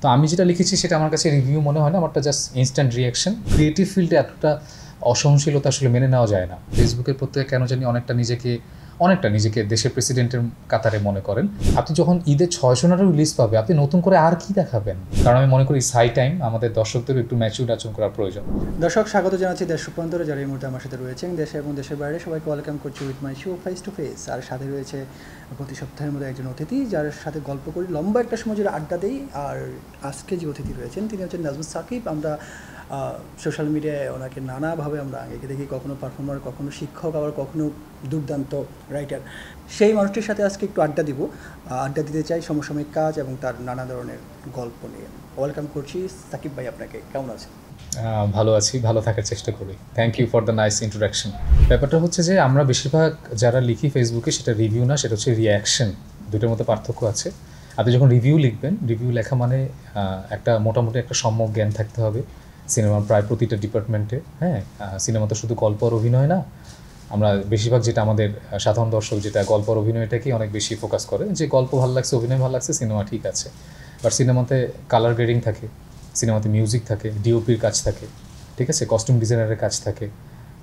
তো আমি যেটা লিখেছি সেটা আমার কাছে রিভিউ মনে হয় না, আমারটা জাস্ট ইনস্ট্যান্ট রিয়াকশন। ক্রিয়েটিভ ফিল্ডে এতটা অসহনশীলতা আসলে মেনে নেওয়া যায় না। ফেসবুকের প্রত্যেকে কেন জানি অনেকটা নিজেকে দেশের প্রেসিডেন্টের কাতারে মনে করেন। আপনি যখন ঈদে 600 রিলিজ পাবে, আপনি নতুন করে আর কি দেখাবেন? কারণ আমি মনে করি হাই টাইম আমাদের দর্শকদের একটু ম্যাচিউর আচরণ করার প্রয়োজন। দর্শক, স্বাগত জানাচ্ছি দেশ রূপান্তরে, যারা এই মুহূর্তে আমার সাথে রয়েছেন দেশে এবং দেশের বাইরে। সবাইকে ওয়েলকাম করছি with my show face to face. আর সাথে রয়েছে প্রতি সপ্তাহের মধ্যে একজন অতিথি, যার সাথে গল্প করি, লম্বা একটা সময় জুড়ে আড্ডা দিই। আর আজকে যে অতিথি রয়েছেন তিনি হচ্ছেন নাজমুস সাকিব। আমরা সোশ্যাল মিডিয়ায় ওনাকে নানাভাবে আমরা আগে দেখি, কখনো পারফর্মার, কখনো শিক্ষক, আবার কখনো দুর্দান্ত রাইটার। সেই মানুষটির সাথে আজকে একটু আড্ডা দিব। আড্ডা দিতে চাই সমসাময়িক কাজ এবং তার নানা ধরনের গল্প নিয়ে। ওয়েলকাম করছি সাকিব ভাই, আপনাকে। কেমন আছেন? ভালো আছি, ভালো থাকার চেষ্টা করি। Thank you for the nice introduction. ব্যাপারটা হচ্ছে যে আমরা বেশিরভাগ যারা লিখি ফেসবুকে, সেটা রিভিউ না, সেটা হচ্ছে রিয়াকশন। দুটোর মধ্যে পার্থক্য আছে। আপনি যখন রিভিউ লিখবেন, রিভিউ লেখা মানে একটা মোটামুটি একটা সম্যক জ্ঞান থাকতে হবে সিনেমার প্রায় প্রতিটা ডিপার্টমেন্টে। হ্যাঁ, সিনেমা তো শুধু গল্প আর অভিনয় না। আমরা বেশিরভাগ যেটা আমাদের সাধারণ দর্শক যেটা গল্প আর অভিনয়টাকেই অনেক বেশি ফোকাস করে, যে গল্প ভালো লাগছে, অভিনয় ভালো লাগছে, সিনেমা ঠিক আছে। বাট সিনেমাতে কালার গ্রেডিং থাকে, সিনেমাতে মিউজিক থাকে, ডিওপির কাজ থাকে, ঠিক আছে, কস্টিউম ডিজাইনারের কাজ থাকে,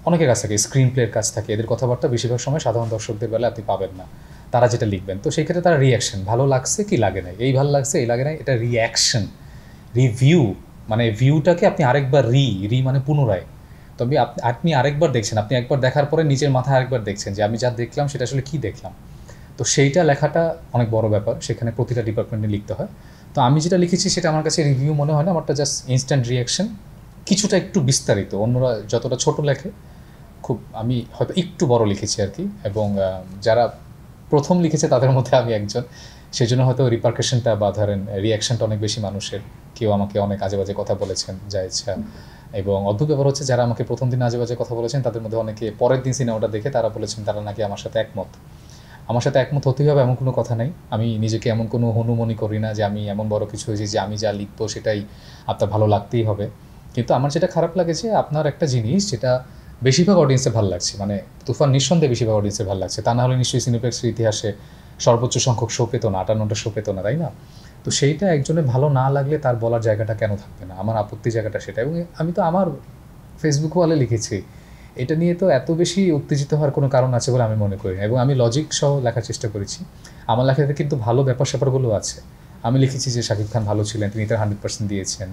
অনেকের কাজ থাকে, স্ক্রিন প্লের কাজ থাকে। এদের কথাবার্তা বেশিরভাগ সময় সাধারণ দর্শকদের বেলা আপনি পাবেন না। তারা যেটা লিখবেন, তো সেই ক্ষেত্রে তারা রিয়াকশন, ভালো লাগছে কি লাগে নাই, এই ভালো লাগছে এই লাগে নাই, এটা রিয়াকশন। রিভিউ মানে ভিউটাকে আপনি আরেকবার রি মানে পুনরায়। তবে আপনি আরেকবার দেখছেন, আপনি একবার দেখার পরে নিজের মাথায় আরেকবার দেখছেন যে আমি যা দেখলাম সেটা আসলে কী দেখলাম। তো সেইটা লেখাটা অনেক বড় ব্যাপার, সেখানে প্রতিটা ডিপার্টমেন্টে লিখতে হয়। তো আমি যেটা লিখেছি সেটা আমার কাছে রিভিউ মনে হয় না, আমারটা জাস্ট ইনস্ট্যান্ট রিয়াকশন। কিছুটা একটু বিস্তারিত, অন্যরা যতটা ছোট লেখে, আমি হয়তো একটু বড় লিখেছি আর কি। এবং যারা প্রথম লিখেছে তাদের মধ্যে আমি একজন, সেই জন্য হয়তো রিপারকেশনটা বা ধরেন রিয়াকশনটা অনেক বেশি মানুষের। কেউ আমাকে অনেক আজে বাজে কথা বলেছেন যা ইচ্ছা। এবং অদ্ভুত ব্যাপার হচ্ছে, যারা আমাকে প্রথম দিন আজে বাজে কথা বলেছেন তাদের মধ্যে অনেকে পরের দিন সিনেমাটা দেখে তারা বলেছেন তারা নাকি আমার সাথে একমত। আমার সাথে একমত হতেই হবে এমন কোনো কথা নেই। আমি নিজেকে এমন কোনো হনুমনি করি না যে আমি এমন বড় কিছু হয়েছি যে আমি যা লিখবো সেটাই আপনার ভালো লাগতেই হবে। কিন্তু আমার যেটা খারাপ লাগে যে আপনার একটা জিনিস যেটা বেশিরভাগ অডিয়েন্সের ভালো লাগছে, মানে তুফান নিঃসন্দেহে বেশিরভাগ অডিয়েন্সের ভালো লাগছে, তা না হলে নিশ্চয়ই সিনেপ্লেক্সের ইতিহাসে সর্বোচ্চ সংখ্যক শো পেত না, 58টা শো পেত না, তাই না? তো সেইটা একজনের ভালো না লাগলে তার বলার জায়গাটা কেন থাকবে না? আমার আপত্তি জায়গাটা সেটা। এবং আমি তো আমার ফেসবুক ওয়ালে লিখেছি, এটা নিয়ে তো এত বেশি উত্তেজিত হওয়ার কোনো কারণ আছে বলে আমি মনে করি না। এবং আমি লজিক সহ লেখার চেষ্টা করেছি। আমার লেখাতে কিন্তু ভালো ব্যাপার স্যাপারগুলো আছে। আমি লিখেছি যে শাকিব খান ভালো ছিলেন, তিনি তার 100% দিয়েছেন,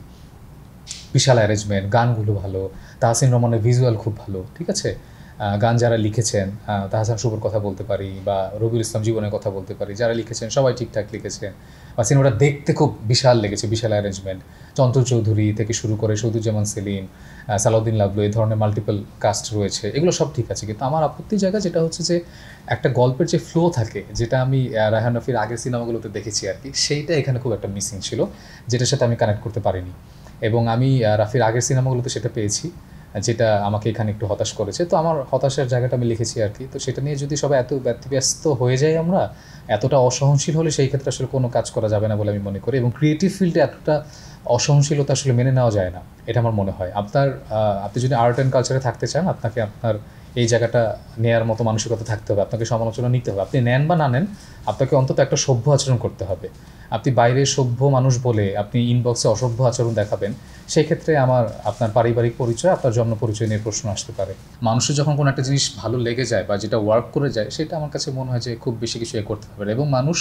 বিশাল অ্যারেঞ্জমেন্ট, গানগুলো ভালো, তাহসিন রহমানের ভিজুয়াল খুব ভালো, ঠিক আছে। গান যারা লিখেছেন, তাহসান শুভর কথা বলতে পারি বা রবিউল ইসলাম জীবনের কথা বলতে পারি, যারা লিখেছেন সবাই ঠিকঠাক লিখেছেন। বা সিনেমাটা দেখতে খুব বিশাল লেগেছে, বিশাল অ্যারেঞ্জমেন্ট, চঞ্চল চৌধুরী থেকে শুরু করে সৌদুজ্জামান সেলিম, সালাউদ্দিন লাবলু, এই ধরনের মাল্টিপল কাস্ট রয়েছে, এগুলো সব ঠিক আছে। কিন্তু আমার আপত্তির জায়গা যেটা হচ্ছে যে একটা গল্পের যে ফ্লো থাকে, যেটা আমি রায়হান রাফির আগের সিনেমাগুলোতে দেখেছি আর কি, সেইটা এখানে খুব একটা মিসিং ছিল, যেটার সাথে আমি কানেক্ট করতে পারিনি। এবং আমি রাফির আগের সিনেমাগুলোতে সেটা পেয়েছি, যেটা আমাকে এখানে একটু হতাশ করেছে। তো আমার হতাশার জায়গাটা আমি লিখেছি আর কি। তো সেটা নিয়ে যদি সবাই এত ব্যতিব্যস্ত হয়ে যায়, আমরা এতটা অসহনশীল হলে সেই ক্ষেত্রে আসলে কোনো কাজ করা যাবে না বলে আমি মনে করি। এবং ক্রিয়েটিভ ফিল্ডে এতটা অসহনশীলতা আসলে মেনে নেওয়া যায় না, এটা আমার মনে হয়। আপনি যদি আর্ট অ্যান্ড কালচারে থাকতে চান, আপনাকে আপনার এই জায়গাটা নেয়ার মতো মানসিকতা থাকতে হবে, আপনাকে সমালোচনা নিতে হবে। আপনি নেন বা না নেন, আপনাকে অন্তত একটা সভ্য আচরণ করতে হবে। আপনি বাইরে সভ্য মানুষ বলে আপনি ইনবক্সে অসভ্য আচরণ দেখাবেন, সেই ক্ষেত্রে আপনার পারিবারিক পরিচয়, আপনার জন্ম পরিচয় নিয়ে প্রশ্ন আসতে পারে। মানুষের যখন কোনো একটা জিনিস ভালো লেগে যায় বা যেটা ওয়ার্ক করে যায়, সেটা আমার কাছে মনে হয় যে খুব বেশি কিছু করতে হবে। এবং মানুষ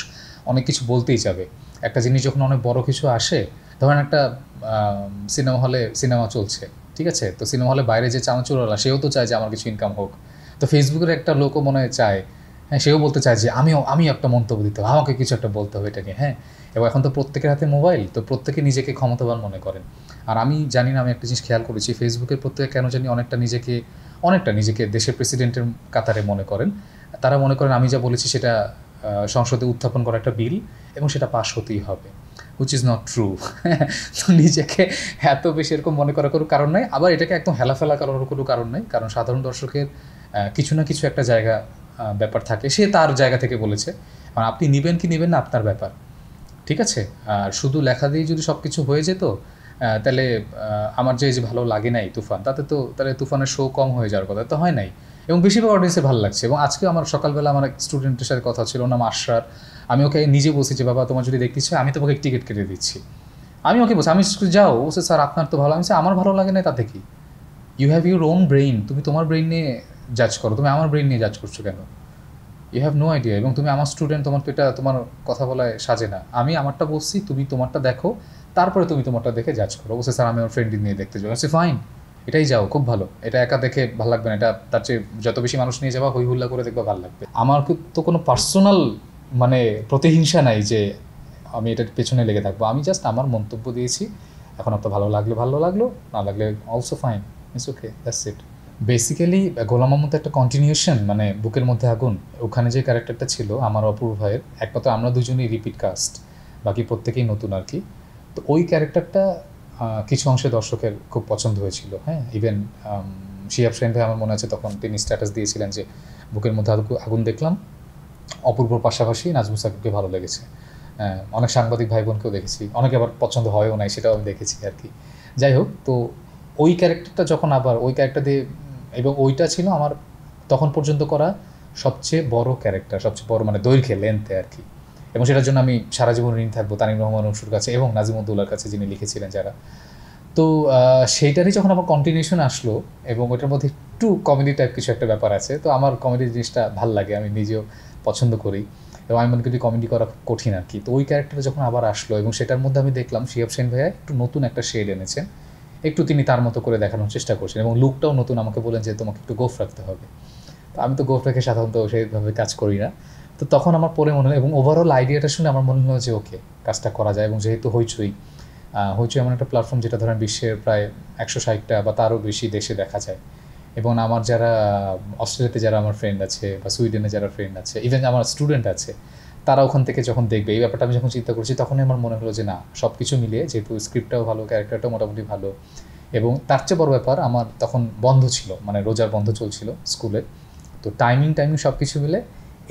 অনেক কিছু বলতেই যাবে। একটা জিনিস যখন অনেক বড় কিছু আসে, ধরেন একটা সিনেমা হলে সিনেমা চলছে, ঠিক আছে, তো সিনেমা হলে বাইরে যে চানাচুরওয়ালা, সেও তো চায় যে আমার কিছু ইনকাম হোক। তো ফেসবুকের একটা লোকও মনে হয় চায়, হ্যাঁ, সেও বলতে চায় যে আমি একটা মন্তব্য দিতে হবে, আমাকে কিছু একটা বলতে হবে এটা নিয়ে। হ্যাঁ, এবং এখন তো প্রত্যেকের হাতে মোবাইল, তো প্রত্যেকে নিজেকে ক্ষমতাবান মনে করেন। আর আমি জানি না, আমি একটা জিনিস খেয়াল করেছি, ফেসবুকের প্রত্যেকে কেন জানি অনেকটা নিজেকে দেশের প্রেসিডেন্টের কাতারে মনে করেন। তারা মনে করেন আমি যা বলেছি সেটা সংসদে উত্থাপন করা একটা বিল এবং সেটা পাস হতেই হবে, হুইচ ইজ নট ট্রু। তো নিজেকে এত বেশি এরকম মনে করার কোনো কারণ নাই, আবার এটাকে একদম হেলাফেলা করার কোনো কারণ নেই। কারণ সাধারণ দর্শকের কিছু না কিছু একটা জায়গা ব্যাপার থাকে, সে তার জায়গা থেকে বলেছে। কারণ আপনি নেবেন কি নেবেন না আপনার ব্যাপার, ঠিক আছে। আর শুধু লেখা দিয়ে যদি সব কিছু হয়ে যেত, তাহলে আমার যে ভালো লাগে নাই তুফান, তাহলে তুফানের শো কম হয়ে যাওয়ার কথা তো হয় নাই। এবং বেশিরভাগ অডিয়েন্সে ভালো লাগছে। এবং আজকে আমার সকালবেলা আমার এক স্টুডেন্টের সাথে কথা ছিল, নাম আশরার। আমি ওকে নিজে বলছি যে বাবা, তোমার যদি দেখতে ইচ্ছে আমি তোমাকে টিকিট কেটে দিচ্ছি। আমি ওকে বলছি, আমি যাও, ও স্যার আপনার তো ভালো, আমি আমার ভালো লাগে না তাতে কি, you have your own brain, তুমি তোমার ব্রেইন নিয়ে জাজ করো, তুমি আমার ব্রেইন নিয়ে জাজ করছো কেন, ইউ হ্যাভ নো আইডিয়া, এবং তুমি আমার স্টুডেন্ট, তোমার তো এটা তোমার কথা বলায় সাজে না, আমি আমারটা বলছি, তুমি তোমারটা দেখো, তারপরে তুমি তোমারটা দেখে জাজ করো। অবশ্যই স্যার আমি আমার ফ্রেন্ডই নিয়ে দেখতে যাবো, সে ফাইন, এটাই যাও, খুব ভালো, এটা একা দেখে ভালো লাগবে না, এটা তার চেয়ে যত বেশি মানুষ নিয়ে যাবা হই হুল্লা করে দেখবা ভালো লাগবে। আমার তো কোনো পার্সোনাল মানে প্রতিহিংসা নাই যে আমি এটার পেছনে লেগে থাকবো, আমি জাস্ট আমার মন্তব্য দিয়েছি, এখন আপনার ভালো লাগলে ভালো লাগলো, না লাগলে also fine, it's okay, that's it. Basically Ghulam Mohammad একটা কন্টিনিউশন, মানে বুকের মধ্যে আগুন, ওখানে যে ক্যারেক্টারটা ছিল আমার অপূর্ব ভাইয়ের, একমাত্র আমরা দুজনেই রিপিট কাস্ট, বাকি প্রত্যেকেই নতুন আর কি। তো ওই ক্যারেক্টারটা কিছু অংশে দর্শকের খুব পছন্দ হয়েছিল, হ্যাঁ, ইভেন শিহাব শাহীন ভাই আমার মনে আছে তখন তিনি স্ট্যাটাস দিয়েছিলেন যে বুকের মধ্যে আগুন দেখলাম, অপূর্বর পাশাপাশি নাজমুল সাকিবকে ভালো লেগেছে, অনেক সাংবাদিক ভাই বোনকেও দেখেছি, অনেকে আবার পছন্দ হয়ও নাই, সেটাও আমি দেখেছি আর কি। যাই হোক, তো ওই ক্যারেক্টারটা যখন আবার ওই ক্যারেক্টার দিয়ে, এবং ওইটা ছিল আমার তখন পর্যন্ত করা সবচেয়ে বড় ক্যারেক্টার, সবচেয়ে বড় মানে দৈর্ঘ্যে, লেন্থে আর কি, এবং সেটার জন্য আমি সারা জীবন ঋণী থাকবো তানিম রহমান অংশুর কাছে এবং নাজিমুদ্দৌলার কাছে, যিনি লিখেছিলেন যারা। তো সেইটারই যখন আমার কন্টিনিউশন আসলো, এবং ওটার মধ্যে একটু কমেডি টাইপ কিছু একটা ব্যাপার আছে, তো আমার কমেডি জিনিসটা ভাল লাগে, আমি নিজেও পছন্দ করি, এবং আমি মনে করি কমেডি করা কঠিন আর কি। তো ওই ক্যারেক্টারটা যখন আবার আসলো, এবং সেটার মধ্যে আমি দেখলাম শিহাব শাহীন ভাইয়া একটু নতুন একটা শেড এনেছেন, একটু তিনি তার মতো করে দেখানোর চেষ্টা করছেন, এবং লুকটাও নতুন, আমাকে বলেন যে তোমাকে একটু গোফ রাখতে হবে, তো আমি তো গোফ রেখে সাধারণত সেইভাবে কাজ করি না। তো তখন আমার পরে মনে হলো, এবং ওভারঅল আইডিয়াটা শুনে আমার মনে হলো যে ওকে, কাজটা করা যায়, এবং যেহেতু হইচই এমন একটা প্ল্যাটফর্ম যেটা ধরেন বিশ্বের প্রায় 160টা বা তারও বেশি দেশে দেখা যায়, এবং আমার যারা অস্ট্রেলিয়াতে যারা আমার ফ্রেন্ড আছে বা সুইডেনে যারা ফ্রেন্ড আছে, ইভেন আমার স্টুডেন্ট আছে, তারা ওখান থেকে যখন দেখবে এই ব্যাপারটা, আমি যখন চিন্তা করছি তখনই আমার মনে হলো যে না, সব কিছু মিলিয়ে যেহেতু স্ক্রিপ্টটাও ভালো, ক্যারেক্টারটাও মোটামুটি ভালো, এবং তার চেয়ে বড় ব্যাপার আমার তখন বন্ধ ছিল, মানে রোজার বন্ধ চলছিল স্কুলে, তো টাইমিং সব কিছু মিলে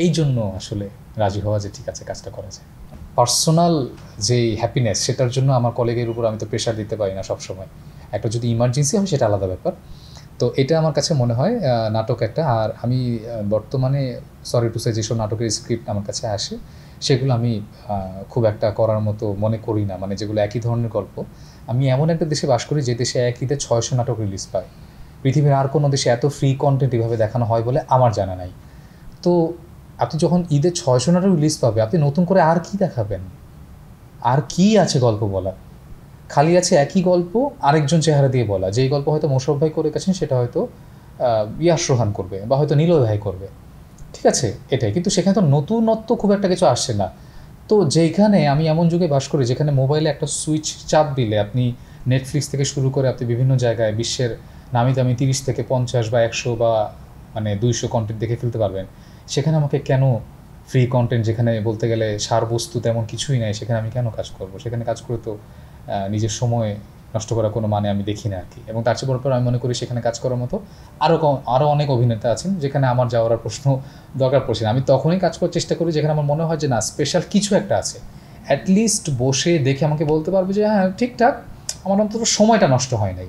এই জন্য আসলে রাজি হওয়া যে ঠিক আছে কাজটা করা যায়। পার্সোনাল যেই হ্যাপিনেস, সেটার জন্য আমার কলিগের উপর আমি তো প্রেশার দিতে পারি না সবসময়, একটা যদি ইমার্জেন্সি হয় সেটা আলাদা ব্যাপার। তো এটা আমার কাছে মনে হয় নাটক একটা, আর আমি বর্তমানে সরি টু সে যেসব নাটকের স্ক্রিপ্ট আমার কাছে আসে সেগুলো আমি খুব একটা করার মতো মনে করি না, মানে যেগুলো একই ধরনের গল্প। আমি এমন একটা দেশে বাস করি যে দেশে এক ঈদে 600 নাটক রিলিজ পায়, পৃথিবীর আর কোনো দেশে এত ফ্রি কন্টেন্ট এভাবে দেখানো হয় বলে আমার জানা নাই। তো আপনি যখন ঈদে 600 নাটক রিলিজ পাবে, আপনি নতুন করে আর কি দেখাবেন, আর কি আছে গল্প বলার, খালি আছে একই গল্প আরেকজন চেহারা দিয়ে বলা, যেই গল্প হয়তো মোশাররফ ভাই করে গেছেন সেটা হয়তো ইয়াশ রোহান করবে বা হয়তো নিলয় ভাই করবে, ঠিক আছে, এটাই। কিন্তু সেখানে তো নতুনত্ব খুব একটা কিছু আসছে না। তো যেখানে আমি এমন যুগে বাস করি যেখানে মোবাইলে একটা সুইচ চাপ দিলে আপনি নেটফ্লিক্স থেকে শুরু করে আপনি বিভিন্ন জায়গায় বিশ্বের নামি দামি 30 থেকে 50 বা 100 বা মানে 200 কন্টেন্ট দেখে ফেলতে পারবেন, সেখানে আমাকে কেন ফ্রি কন্টেন্ট, যেখানে বলতে গেলে সারবস্তু তেমন কিছুই নাই, সেখানে আমি কেন কাজ করব? সেখানে কাজ করে তো নিজের সময় নষ্ট করার কোনো মানে আমি দেখি না আর কি। এবং তার চেয়ে বড় আমি মনে করি সেখানে কাজ করার মতো আরও অনেক অভিনেতা আছেন যেখানে আমার যাওয়ার প্রশ্ন দরকার পড়ছে না। আমি তখনই কাজ করার চেষ্টা করি যেখানে আমার মনে হয় যে না, স্পেশাল কিছু একটা আছে, অ্যাটলিস্ট বসে দেখে আমাকে বলতে পারবে যে হ্যাঁ ঠিকঠাক, আমার অন্তত সময়টা নষ্ট হয় নাই।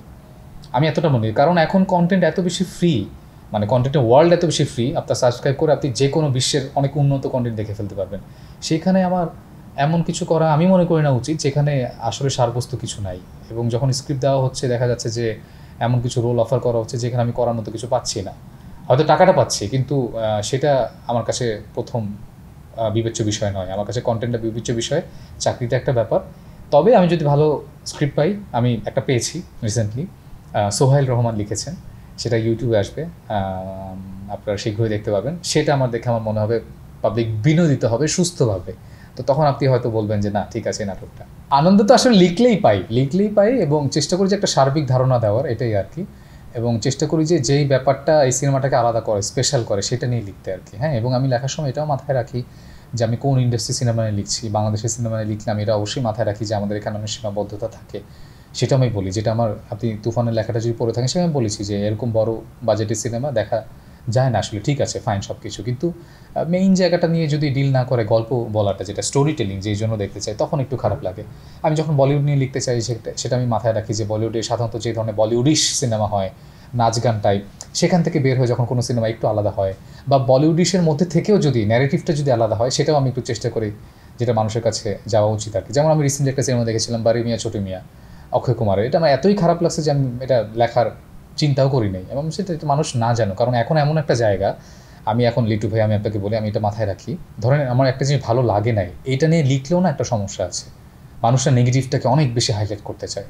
আমি এতটা মনে করি, কারণ এখন কন্টেন্ট এত বেশি ফ্রি, মানে কন্টেন্টের ওয়ার্ল্ড এত বেশি ফ্রি, আপনার সাবস্ক্রাইব করে আপনি যে কোনো বিশ্বের অনেক উন্নত কন্টেন্ট দেখে ফেলতে পারবেন। সেইখানে আমার এমন কিছু করা আমি মনে করি না উচিত যেখানে আসলে সারবস্তু কিছু নাই, এবং যখন স্ক্রিপ্ট দেওয়া হচ্ছে দেখা যাচ্ছে যে এমন কিছু রোল অফার করা হচ্ছে যেখানে আমি করার মতো কিছু পাচ্ছি না, হয়তো টাকাটা পাচ্ছি কিন্তু সেটা আমার কাছে প্রথম বিবেচ্য বিষয় নয়। আমার কাছে কন্টেন্টটা বিবেচ্য বিষয়, চাকরিটা একটা ব্যাপার। তবে আমি যদি ভালো স্ক্রিপ্ট পাই, আমি একটা পেয়েছি রিসেন্টলি, সোহাইল রহমান লিখেছেন, সেটা ইউটিউবে আসবে, আপনারা শীঘ্রই দেখতে পাবেন। সেটা আমার দেখে আমার মনে হবে পাবলিক বিনোদিত হবে সুস্থভাবে, তো তখন আপনি হয়তো বলবেন যে না ঠিক আছে নাটকটা। আনন্দ তো আসলে লিখলেই পাই, এবং চেষ্টা করি যে একটা সার্বিক ধারণা দেওয়ার, এটাই আর কি। এবং চেষ্টা করি যে যেই ব্যাপারটা এই সিনেমাটাকে আলাদা করে, স্পেশাল করে, সেটা নিয়ে লিখতে আর কি। হ্যাঁ, এবং আমি লেখার সময় এটাও মাথায় রাখি যে আমি কোন ইন্ডাস্ট্রি সিনেমা নিয়ে লিখছি। বাংলাদেশের সিনেমা নিয়ে লিখলে আমি এটা অবশ্যই মাথায় রাখি যে আমাদের এখানে অনেক সীমাবদ্ধতা থাকে, সেটা আমি বলি। যেটা আমার, আপনি তুফানের লেখাটা যদি পড়ে থাকেন, সেটা আমি বলেছি যে এরকম বড় বাজেটের সিনেমা দেখা যায় না আসলে, ঠিক আছে ফাইন সব কিছু, কিন্তু মেইন জায়গাটা নিয়ে যদি ডিল না করে, গল্প বলাটা যেটা স্টোরি টেলিং যেই জন্য দেখতে চাই, তখন একটু খারাপ লাগে। আমি যখন বলিউড নিয়ে লিখতে চাই সেটা আমি মাথায় রাখি যে বলিউডে সাধারণত যে ধরনের বলিউডিশ সিনেমা হয়, নাচ গান টাইপ, সেখান থেকে বের হয়ে যখন কোনো সিনেমা একটু আলাদা হয়, বা বলিউডিশের মধ্যে থেকেও যদি ন্যারেটিভটা যদি আলাদা হয়, সেটাও আমি একটু চেষ্টা করি যেটা মানুষের কাছে যাওয়া উচিত আর কি। যেমন আমি রিসেন্টলি একটা সিনেমা দেখেছিলাম বাড়ি মিয়া ছোট মিয়া, অক্ষয় কুমারের। এটা আমার এতই খারাপ লাগছে যে আমি এটা লেখার চিন্তাও করি নাই, এবং সেটা মানুষ না জানো। কারণ এখন এমন একটা জায়গা, আমি এখন লিটু ভাই আমি আপনাকে বলি, আমি এটা মাথায় রাখি, ধরেন আমার একটা জিনিস ভালো লাগে নাই, এইটা নিয়ে লিখলেও না একটা সমস্যা আছে। মানুষরা নেগেটিভটাকে অনেক বেশি হাইলাইট করতে চায়,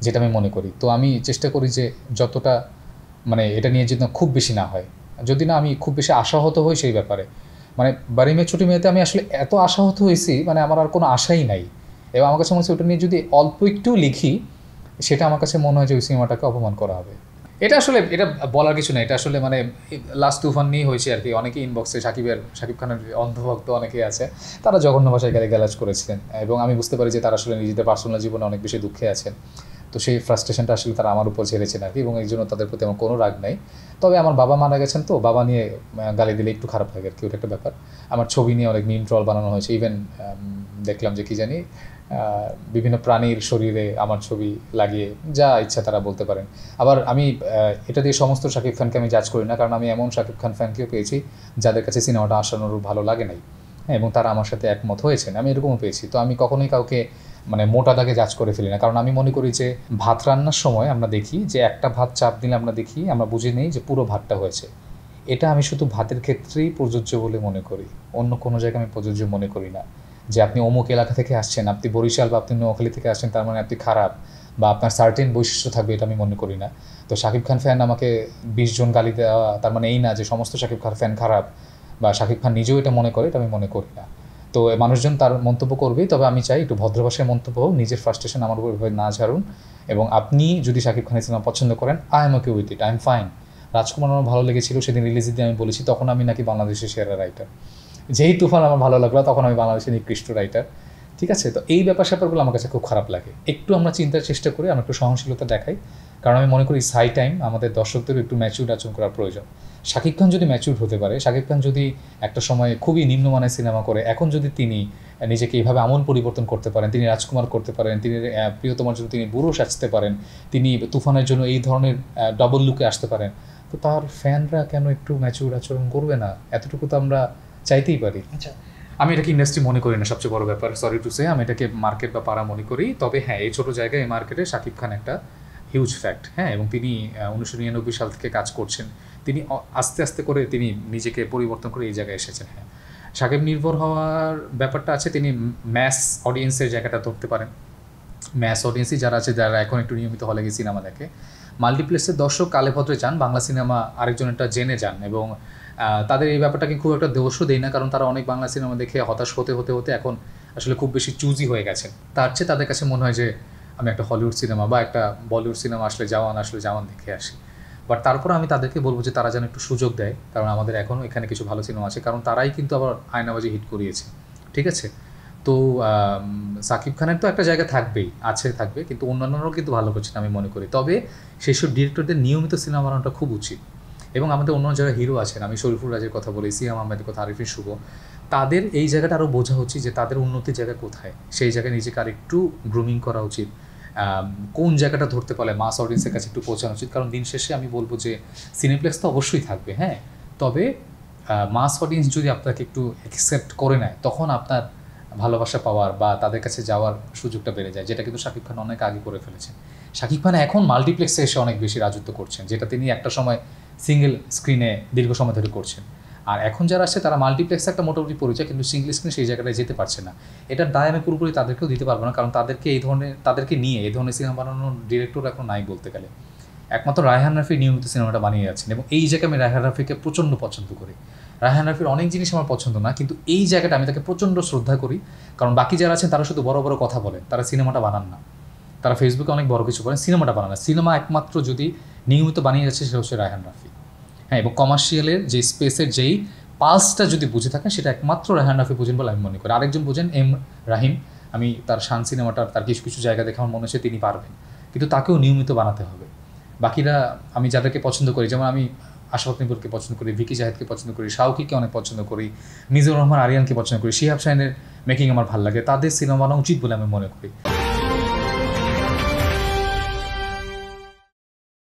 যেটা আমি মনে করি। তো আমি চেষ্টা করি যে যতটা মানে এটা নিয়ে যেন খুব বেশি না হয়, যদি না আমি খুব বেশি আশাহত হই সেই ব্যাপারে। মানে বাড়ি মেয়ে ছোটো মেয়েতে আমি আসলে এত আশাহত হয়েছি, মানে আমার আর কোনো আশাই নাই। এবং আমার কাছে মনে হচ্ছে ওটা নিয়ে যদি অল্প একটু লিখি, সেটা আমার কাছে মনে হয় যে ওই সিনেমাটাকে অপমান করা হবে। এটা আসলে এটা বলার কিছু না, এটা আসলে মানে লাস্ট তুফান নিয়েই হয়েছে আর কি। অনেকে ইনবক্সে শাকিব খানের অন্ধভক্ত অনেকেই আছে, তারা জঘন্য ভাষায় গালিগালাজ করেছিলেন, এবং আমি বুঝতে পারি যে তারা আসলে নিজেদের পার্সোনাল জীবনে অনেক বেশি দুঃখে আছেন। তো সেই ফ্রাস্ট্রেশনটা আসলে তারা আমার উপর ঝেড়েছেন আর কি, এবং এই জন্য তাদের প্রতি আমার কোনো রাগ নাই। তবে আমার বাবা মারা গেছেন, তো বাবা নিয়ে গালি দিলে একটু খারাপ লাগে আর কি, ওটা একটা ব্যাপার। আমার ছবি নিয়ে অনেক মিম ট্রল বানানো হয়েছে, ইভেন দেখলাম যে কি জানি বিভিন্ন প্রাণীর শরীরে আমার ছবি লাগিয়ে যা ইচ্ছা তারা বলতে পারেন। আবার আমি এটা দিয়ে সমস্ত শাকিব খানকে আমি জাজ করি না, কারণ আমি এমন শাকিব খান ফ্যানকেও পেয়েছি যাদের কাছে সিনেমাটা আসানোর ভালো লাগে নাই, হ্যাঁ, এবং তারা আমার সাথে একমত হয়েছেন, আমি এরকমও পেয়েছি। তো আমি কখনোই কাউকে মানে মোটা দাগে জাজ করে ফেলি না, কারণ আমি মনে করি যে ভাত রান্নার সময় আমরা দেখি যে একটা ভাত চাপ দিলে আমরা দেখি, আমরা বুঝে নেই যে পুরো ভাতটা হয়েছে। এটা আমি শুধু ভাতের ক্ষেত্রেই প্রযোজ্য বলে মনে করি, অন্য কোনো জায়গায় আমি প্রযোজ্য মনে করি না। যে আপনি অমুক এলাকা থেকে আসছেন, আপনি বরিশাল বা আপনি নোয়াখালী থেকে আসছেন, তার মানে আপনি খারাপ বা আপনার সার্টেন বৈশিষ্ট্য থাকবে, এটা আমি মনে করি না। তো শাকিব খান ফ্যান আমাকে 20 জন গালি দেওয়া তার মানে এই না যে সমস্ত শাকিব খান ফ্যান খারাপ, বা শাকিব খান নিজেও এটা মনে করে, এটা আমি মনে করি না। তো মানুষজন তার মন্তব্য করবেই, তবে আমি চাই একটু ভদ্র ভাষায় মন্তব্য হোক, নিজের ফ্রাস্ট্রেশন আমার উপর না ঝাড়ুন। এবং আপনি যদি শাকিব খানের সিনেমা পছন্দ করেন, I am okay with it, I am fine. Rajkumar আমার ভালো লেগেছিল, সেদিন রিলিজের দিন আমি বলেছি, তখন আমি নাকি বাংলাদেশের সেরা রাইটার। যেই তুফান আমার ভালো লাগলো, তখন আমি বাংলাদেশের নিকৃষ্ট রাইটার। ঠিক আছে, তো এই ব্যাপার স্যাপারগুলো আমার কাছে খুব খারাপ লাগে। একটু আমরা চিন্তার চেষ্টা করি, আমরা একটু সহনশীলতা দেখাই, কারণ আমি মনে করি হাই টাইম আমাদের দর্শকদেরও একটু ম্যাচিউর আচরণ করার প্রয়োজন। শাকিব খান যদি ম্যাচিউর হতে পারে, শাকিব খান যদি একটা সময় খুবই নিম্নমানের সিনেমা করে, এখন যদি তিনি নিজেকে এইভাবে আমূল পরিবর্তন করতে পারেন, তিনি রাজকুমার করতে পারেন, তিনি প্রিয়তমার জন্য তিনি বুড়ো সাজতে পারেন, তিনি তুফানের জন্য এই ধরনের ডবল লুকে আসতে পারেন, তো তার ফ্যানরা কেন একটু ম্যাচিউর আচরণ করবে না? এতটুকু তো আমরা চাইতেই পারি। আচ্ছা, আমি এটাকে ইন্ডাস্ট্রি মনে করি না সবচেয়ে বড় ব্যাপার, সরি টু সে, আমি এটাকে মার্কেট বা পাড়া মনে করি। তবে হ্যাঁ, এই ছোটো জায়গায় এই মার্কেটে শাকিব খান একটা হিউজ ফ্যাক্ট, হ্যাঁ, এবং তিনি 1999 সাল থেকে কাজ করছেন, তিনি আস্তে আস্তে করে তিনি নিজেকে পরিবর্তন করে এই জায়গায় এসেছেন। হ্যাঁ, শাকিব নির্ভর হওয়ার ব্যাপারটা আছে, তিনি ম্যাস অডিয়েন্সের জায়গাটা ধরতে পারেন। ম্যাস অডিয়েন্সই যারা আছে, যারা এখন একটু নিয়মিত হলে গিয়ে সিনেমা দেখে, মাল্টিপ্লেক্সের দর্শক কালে ভদ্রে যান, বাংলা সিনেমা আরেকজনেরটা জেনে যান, এবং তাদের এই ব্যাপারটাকে খুব একটা দোষও দেয় না, কারণ তারা অনেক বাংলা সিনেমা দেখে হতাশ হতে হতে হতে এখন আসলে খুব বেশি চুজি হয়ে গেছেন। তার চেয়ে তাদের কাছে মনে হয় যে আমি একটা হলিউড সিনেমা বা একটা বলিউড সিনেমা আসলে জাওয়ান দেখে আসি। বাট তারপর আমি তাদেরকে বলবো যে তারা যেন একটু সুযোগ দেয়, কারণ আমাদের এখনও এখানে কিছু ভালো সিনেমা আছে, কারণ তারাই কিন্তু আবার আয়নাবাজি হিট করিয়েছে। ঠিক আছে, তো সাকিব খানের তো একটা জায়গা থাকবেই, থাকবে, কিন্তু অন্যান্যরাও কিন্তু ভালো করছেন আমি মনে করি। তবে সেই সব ডিরেক্টরদের নিয়মিত সিনেমা বানানোটা খুব উচিত। এবং আমাদের অন্য যারা হিরো আছেন, আমি শরীফুল রাজের কথা বলি, সিয়াম আহমেদের কথা, আরিফিন শুভ, তাদের এই জায়গাটা আরও বোঝা উচিত যে তাদের উন্নতির জায়গা কোথায়, সেই জায়গায় নিজেকে আর একটু গ্রুমিং করা উচিত, কোন জায়গাটা ধরতে পারলে মাস অডিয়েন্সের কাছে একটু পৌঁছানো উচিত। কারণ দিন শেষে আমি বলবো যে সিনেপ্লেক্স তো অবশ্যই থাকবে, হ্যাঁ, তবে মাস অডিয়েন্স যদি আপনাকে একটু অ্যাকসেপ্ট করে নেয়, তখন আপনার ভালোবাসা পাওয়ার বা তাদের কাছে যাওয়ার সুযোগটা বেড়ে যায়, যেটা কিন্তু শাকিব খান অনেক আগে করে ফেলেছেন। শাকিব খান এখন মাল্টিপ্লেক্সে এসে অনেক বেশি রাজত্ব করছেন, যেটা তিনি একটা সময় সিঙ্গেল স্ক্রিনে দীর্ঘ সময় ধরে করছেন। আর এখন যারা আসছে তারা মাল্টিপ্লেক্সে একটা মোটামুটি পরিচয়, কিন্তু সিঙ্গেল স্ক্রিনে সেই জায়গাটায় যেতে পারছে না। এটার দায় আমি পুরোপুরি তাদেরকেও দিতে পারবো না, কারণ তাদেরকে নিয়ে এই ধরনের সিনেমা বানানোর ডিরেক্টর এখন নাই বলতে গেলে। একমাত্র রায়হান রাফি নিয়মিত সিনেমাটা বানিয়ে যাচ্ছেন, এবং এই জায়গায় আমি রায়হান রাফিকে প্রচণ্ড পছন্দ করি। রায়হান রাফির অনেক জিনিস আমার পছন্দ না, কিন্তু এই জায়গাটা আমি তাকে প্রচণ্ড শ্রদ্ধা করি, কারণ বাকি যারা আছেন তারা শুধু বড় বড় কথা বলেন, তারা সিনেমাটা বানান না। তারা ফেসবুকে অনেক বড় কিছু করেন, সিনেমাটা বানান না। সিনেমা একমাত্র যদি নিয়মিত বানিয়ে যাচ্ছে সেটা হচ্ছে রায়হান রাফি, হ্যাঁ, এবং কমার্শিয়ালের যে স্পেসের যেই পালসটা যদি বুঝে থাকেন, সেটা একমাত্র রায়হান রাফি বুঝেন বলে আমি মনে করি। আরেকজন বুঝেন এম রাহিম, আমি তার শান সিনেমাটার তার কিছু কিছু জায়গা দেখে আমার মনে হচ্ছে তিনি পারবেন, কিন্তু তাকেও নিয়মিত বানাতে হবে। বাকিরা আমি যাদেরকে পছন্দ করি, যেমন আমি আশরাফ নিপুরকে পছন্দ করি, ভিকি জাহেদকে পছন্দ করি, শাওকিকে অনেক পছন্দ করি, মিজানুর রহমান আরিয়ানকে পছন্দ করি, শিহাব শাহিনের মেকিং আমার ভালো লাগে, তাদের সিনেমা বানানো উচিত বলে আমি মনে করি।